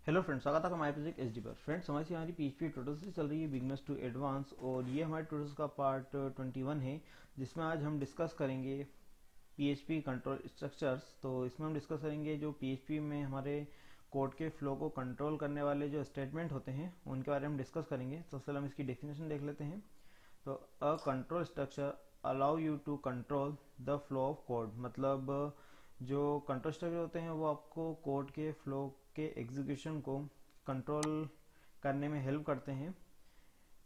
Hello friends, स्वागत है हमारे प्रोजेक्ट एचडी पर। फ्रेंड्स, हमारी पीएचपी ट्यूटोरियल चल रही है बिगनर्स टू एडवांस, और ये हमारे ट्यूटोरियल का पार्ट 21 है, जिसमें आज हम डिस्कस करेंगे पीएचपी कंट्रोल स्ट्रक्चर्स। तो इसमें हम डिस्कस करेंगे जो पीएचपी में हमारे कोड के फ्लो को कंट्रोल करने वाले जो स्टेटमेंट होते हैं उनके बारे में डिस्कस करेंगे। तो सबसे हम इसकी डेफिनेशन देख लेते हैं। तो a control structure allow you to control the flow of code, मतलब जो कंट्रोल स्ट्रक्चर होते हैं वो आपको कोड के फ्लो के एग्जीक्यूशन को कंट्रोल करने में हेल्प करते हैं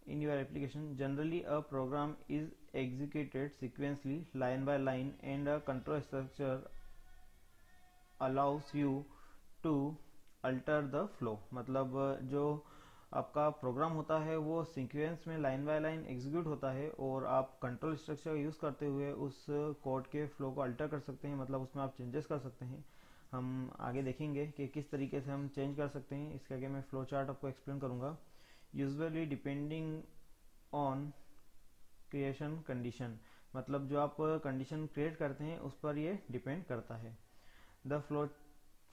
in your application. Generally a program is executed sequentially line by line and a control structure allows you to alter the flow, मतलब जो आपका प्रोग्राम होता है वो सीक्वेंस में लाइन बाय लाइन एग्जीक्यूट होता है, और आप कंट्रोल स्ट्रक्चर का यूज़ करते हुए उस कोड के फ्लो को अल्टर कर सकते हैं, मतलब उसमें आप चेंजेस कर सकते हैं। हम आगे देखेंगे कि किस तरीके से हम चेंज कर सकते हैं। इसके आगे मैं फ्लो चार्ट आपको एक्सप्लेन करूंगा। Usually depending on creation condition, मतलब जो आप कंडीशन क्रिएट करते हैं उस पर ये डिपेंड करता है। The flow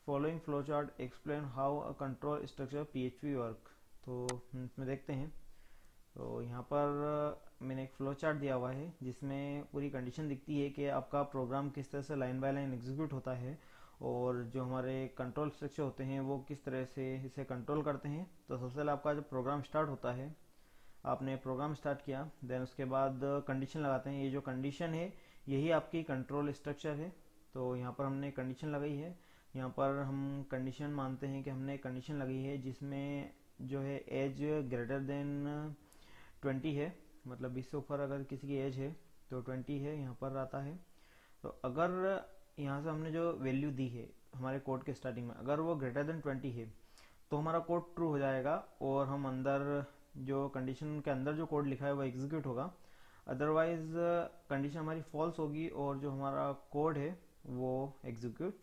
following flow chart explain how a control structure PHP work. तो इसमें देखते हैं। तो यहाँ पर मैंने एक फ्लो चार्ट दिया हुआ है जिसमें पूरी कंडीशन दिखती है कि आपका प्रोग्राम किस तरह से लाइन बाय लाइन एग्जीक्यूट होता है, और जो हमारे कंट्रोल स्ट्रक्चर होते हैं वो किस तरह से इसे कंट्रोल करते हैं। तो सबसे पहले आपका जब प्रोग्राम स्टार्ट होता है, आपने प्रोग्राम स्टार्ट किया, देन उसके बाद कंडीशन लगाते हैं। ये जो कंडीशन है यही आपकी कंट्रोल स्ट्रक्चर है। तो यहाँ पर हमने कंडीशन लगाई है। यहाँ पर हम कंडीशन मानते हैं कि हमने कंडीशन लगाई है जिसमें जो है एज ग्रेटर देन 20 है, मतलब 20 से ऊपर अगर किसी की एज है तो 20 है यहाँ पर आता है। तो अगर यहाँ से हमने जो वैल्यू दी है हमारे कोड के स्टार्टिंग में, अगर वो ग्रेटर देन 20 है तो हमारा कोड ट्रू हो जाएगा, और हम अंदर जो कंडीशन के अंदर जो कोड लिखा है वो एग्जीक्यूट होगा। अदरवाइज कंडीशन हमारी फॉल्स होगी और जो हमारा कोड है वो एग्जीक्यूट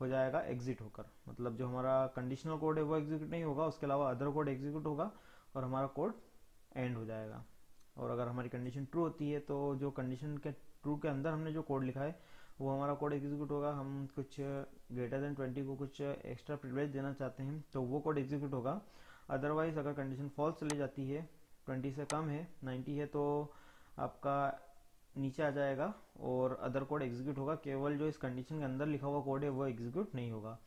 हो जाएगा एग्जिट होकर, मतलब जो हमारा कंडीशनल कोड है वो एग्जीक्यूट नहीं होगा, उसके अलावा अदर कोड एग्जीक्यूट होगा और हमारा कोड एंड हो जाएगा। और अगर हमारी कंडीशन ट्रू होती है तो जो कंडीशन के ट्रू के अंदर हमने जो कोड लिखा है वो हमारा कोड एग्जीक्यूट होगा। हम कुछ ग्रेटर देन 20 को कुछ एक्स्ट्रा प्रिविलेज देना चाहते हैं तो वो कोड एग्जीक्यूट होगा। अदरवाइज अगर कंडीशन फॉल्स चली जाती है, 20 से कम है, 90 है, तो आपका नीचे आ जाएगा और अदर कोड एग्जीक्यूट होगा। केवल जो इस कंडीशन के अंदर लिखा हुआ कोड है वो एग्जीक्यूट नहीं होगा।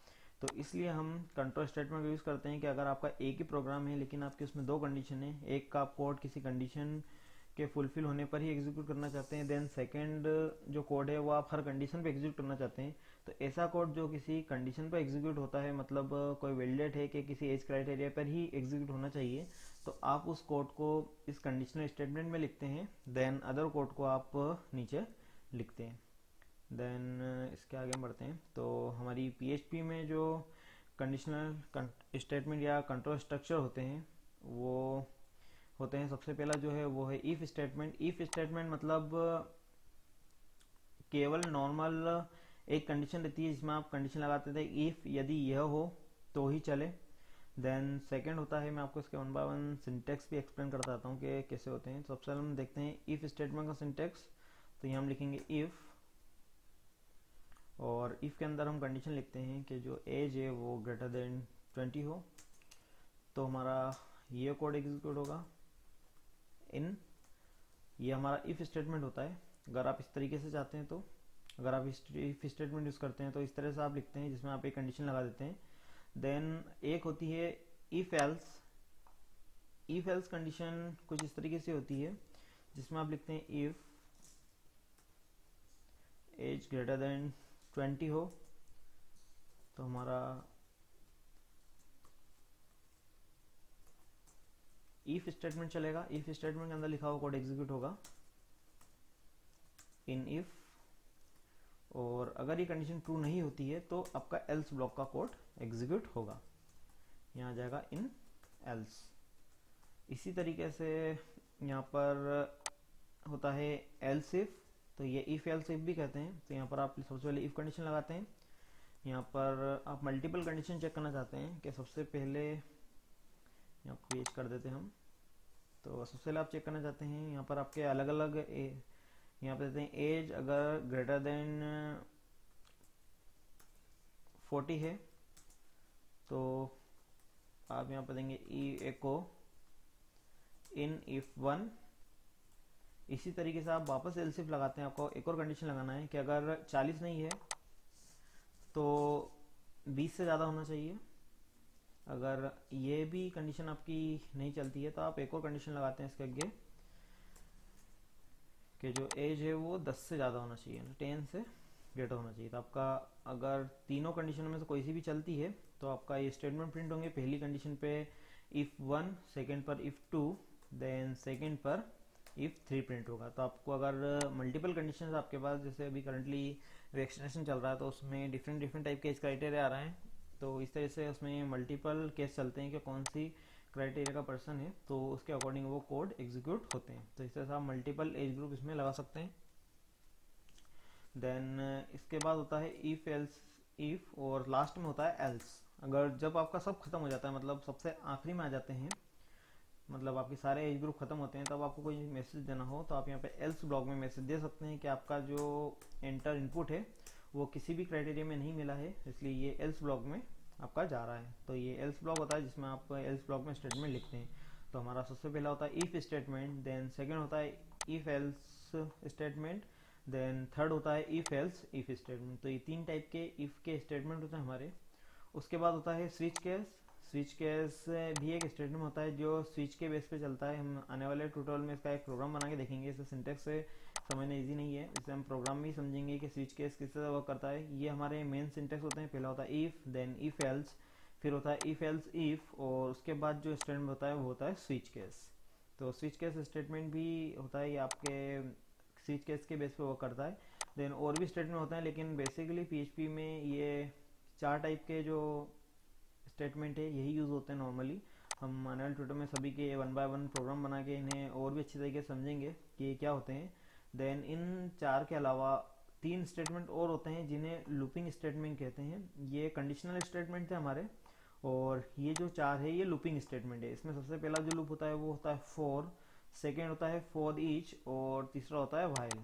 तो इसलिए हम कंट्रोल स्टेटमेंट का यूज़ करते हैं कि अगर आपका एक ही प्रोग्राम है लेकिन आपके उसमें दो कंडीशन है, एक का आप कोड किसी कंडीशन के फुलफिल होने पर ही एग्जीक्यूट करना चाहते हैं, देन सेकंड जो कोड है वो आप हर कंडीशन पे एग्जीक्यूट करना चाहते हैं। तो ऐसा कोड जो किसी कंडीशन पर एग्जीक्यूट होता है, मतलब कोई वैलिडेट है कि किसी एज क्राइटेरिया पर ही एग्जीक्यूट होना चाहिए, तो आप उस कोड को इस कंडीशनल स्टेटमेंट में लिखते हैं, देन अदर कोड को आप नीचे लिखते हैं। देन इसके आगे बढ़ते हैं। तो हमारी पीएचपी में जो कंडीशनल स्टेटमेंट या कंट्रोल स्ट्रक्चर होते हैं वो होते हैं, सबसे पहला जो है वो है इफ स्टेटमेंट। इफ स्टेटमेंट मतलब केवल नॉर्मल एक कंडीशन रहती है जिसमें आप कंडीशन लगाते थे इफ यदि यह हो तो ही चले। देन सेकंड होता है, मैं आपको इसके वन बाय वन सिंटेक्स भी एक्सप्लेन करता आता हूँ कि कैसे होते हैं। सबसे पहले हम देखते हैं इफ स्टेटमेंट का सिंटेक्स। तो यहाँ हम लिखेंगे इफ, और इफ के अंदर हम कंडीशन लिखते हैं कि जो एज है वो ग्रेटर देन 20 हो, तो हमारा ये कोड एग्जीक्यूट होगा। इन ये हमारा इफ स्टेटमेंट होता है। अगर आप इस तरीके से चाहते हैं तो, अगर आप इफ स्टेटमेंट यूज करते हैं तो इस तरह से आप लिखते हैं जिसमें आप एक कंडीशन लगा देते हैं। देन एक होती है if else. If else condition कुछ इस तरीके से होती है जिसमें आप लिखते हैं इफ एज ग्रेटर देन 20 हो, तो हमारा इफ स्टेटमेंट चलेगा। इफ स्टेटमेंट के अंदर लिखा हुआ कोड एग्जीक्यूट होगा इन इफ। और अगर ये कंडीशन ट्रू नहीं होती है तो आपका एल्स ब्लॉक का कोड एग्जीक्यूट होगा, यहाँ आ जाएगा इन एल्स। इसी तरीके से यहाँ पर होता है एल्स इफ, तो ये इफ एल्स इफ भी कहते हैं। तो यहाँ पर आप सबसे पहले इफ कंडीशन लगाते हैं। यहाँ पर आप मल्टीपल कंडीशन चेक करना चाहते हैं कि सबसे पहले यहाँ पेज कर देते हैं हम। तो सबसे पहले आप चेक करना चाहते हैं, यहाँ पर आपके अलग अलग यहाँ पे देते हैं एज अगर ग्रेटर देन 40 है तो आप यहाँ पर देंगे एको इन इफ वन। इसी तरीके से आप वापस एल्स इफ लगाते हैं, आपको एक और कंडीशन लगाना है कि अगर 40 नहीं है तो 20 से ज़्यादा होना चाहिए। अगर ये भी कंडीशन आपकी नहीं चलती है तो आप एक और कंडीशन लगाते हैं इसके आगे कि जो एज है वो 10 से ज़्यादा होना चाहिए, 10 से ग्रेटर होना चाहिए। तो आपका अगर तीनों कंडीशनों में से कोई सी भी चलती है तो आपका ये स्टेटमेंट प्रिंट होंगे। पहली कंडीशन पे इफ़ 1, सेकेंड पर इफ़ 2, देन सेकेंड पर इफ़ 3 प्रिंट होगा। तो आपको अगर मल्टीपल कंडीशन आपके पास, जैसे अभी करंटली वैक्सीनेशन चल रहा है तो उसमें डिफरेंट डिफरेंट टाइप के एज क्राइटेरिया आ रहे हैं, तो इस तरह से उसमें मल्टीपल केस चलते हैं कि कौन सी क्राइटेरिया का पर्सन है, तो उसके अकॉर्डिंग वो कोड एग्जीक्यूट होते हैं। तो इस तरह से आप मल्टीपल एज ग्रुप इसमें लगा सकते हैं। देन इसके बाद होता है इफ एल्स इफ, और लास्ट में होता है एल्स। अगर जब आपका सब खत्म हो जाता है, मतलब सबसे आखिरी में आ जाते हैं, मतलब आपके सारे एज ग्रुप खत्म होते हैं, तब आपको कोई मैसेज देना हो तो आप यहाँ पे एल्स ब्लॉक में मैसेज दे सकते हैं कि आपका जो एंटर इनपुट है वो किसी भी क्राइटेरिया में नहीं मिला है, इसलिए ये एल्स ब्लॉक में आपका जा रहा है। तो ये एल्स ब्लॉक होता है जिसमें आप एल्स ब्लॉक में स्टेटमेंट लिखते हैं। तो हमारा सबसे पहला होता है इफ स्टेटमेंट, देन सेकेंड होता है if else statement, then third होता है इफ एल्स इफ स्टेटमेंट। तो ये तीन टाइप के इफ के स्टेटमेंट होते हैं हमारे। उसके बाद होता है स्विच केस। स्विच केस भी एक स्टेटमेंट होता है जो स्विच के बेस पे चलता है। हम आने वाले ट्यूटोरियल में इसका एक प्रोग्राम बना के देखेंगे। इसे सिंटेक्स से समझना इजी नहीं है, इसे हम प्रोग्राम में ही समझेंगे कि स्विच केस किस तरह वर्क करता है। ये हमारे मेन सिंटेक्स होते हैं। पहला होता है इफ, देन इफ एल्स, फिर होता है इफ एल्स इफ, और उसके बाद जो स्टेटमेंट होता है वो होता है स्विच केस। तो स्विच केस स्टेटमेंट भी होता है, ये आपके स्विच केस के बेस पे वर्क करता है। देन और भी स्टेटमेंट होते हैं, लेकिन बेसिकली पीएचपी में ये 4 टाइप के जो स्टेटमेंट है यही यूज़ होते हैं नॉर्मली। हम आने वाले ट्यूटोरियल में सभी के 1 बाय 1 प्रोग्राम बना के इन्हें और भी अच्छी तरीके से समझेंगे कि ये क्या होते हैं। देन इन 4 के अलावा 3 स्टेटमेंट और होते हैं जिन्हें लूपिंग स्टेटमेंट कहते हैं। ये कंडीशनल स्टेटमेंट थे हमारे, और ये जो 4 है ये लूपिंग स्टेटमेंट है। इसमें सबसे पहला जो लूप होता है वो होता है फॉर, सेकेंड होता है फॉर ईच, और तीसरा होता है व्हाइल।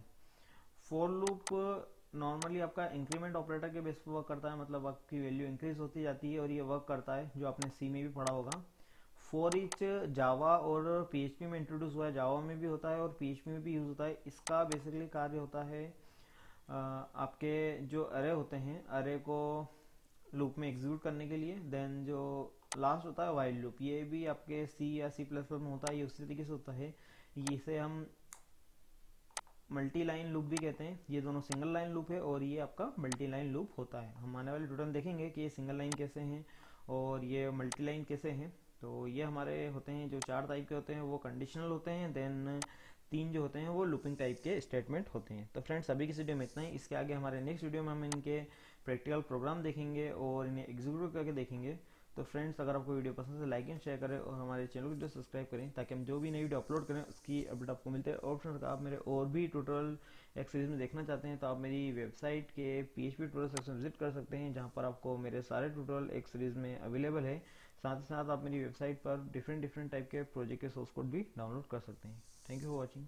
फॉर लूप नॉर्मली आपका इंक्रीमेंट ऑपरेटर के बेस पर वर्क करता है, मतलब आपकी वैल्यू इंक्रीज होती जाती है और ये वर्क करता है, जो आपने सी में भी पढ़ा होगा। फॉर ईच जावा और पीएचपी में इंट्रोड्यूस हुआ है, जावा में भी होता है और पीएचपी में भी यूज होता है। इसका बेसिकली कार्य होता है आपके जो अरे होते हैं, अरे को लूप में एग्जीक्यूट करने के लिए। देन जो लास्ट होता है वाइल लूप, ये भी आपके सी या सी प्लस प्लस में होता है, ये उसी तरीके से होता है। इसे हम मल्टी लाइन लूप भी कहते हैं। ये दोनों सिंगल लाइन लूप है और ये आपका मल्टी लाइन लूप होता है। हम आने वाले ट्यूटोरियल में देखेंगे कि ये सिंगल लाइन कैसे हैं और ये मल्टी लाइन कैसे हैं। तो ये हमारे होते हैं जो 4 टाइप के होते हैं वो कंडीशनल होते हैं, देन 3 जो होते हैं वो लूपिंग टाइप के स्टेटमेंट होते हैं। तो फ्रेंड्स अभी की वीडियो में इतना ही। इसके आगे हमारे नेक्स्ट वीडियो में हम इनके प्रैक्टिकल प्रोग्राम देखेंगे और इन्हें एग्जीक्यूट करके देखेंगे। तो फ्रेंड्स अगर आपको वीडियो पसंद है लाइक एंड शेयर करें और हमारे चैनल को वीडियो सब्सक्राइब करें, ताकि हम जो भी नई वीडियो अपलोड करें उसकी अपडेट आपको मिलते हैं। ऑप्शन आप मेरे और भी ट्यूटोरियल एक सीरीज में देखना चाहते हैं तो आप मेरी वेबसाइट के पीएचपी ट्यूटोरियल सेक्शन विजिट कर सकते हैं, जहां पर आपको मेरे सारे ट्यूटोरियल एक सीरीज में अवेलेबल है। साथ ही साथ आप मेरी वेबसाइट पर डिफरेंट टाइप के प्रोजेक्ट के सोर्स कोड भी डाउनलोड कर सकते हैं। Thank you for watching.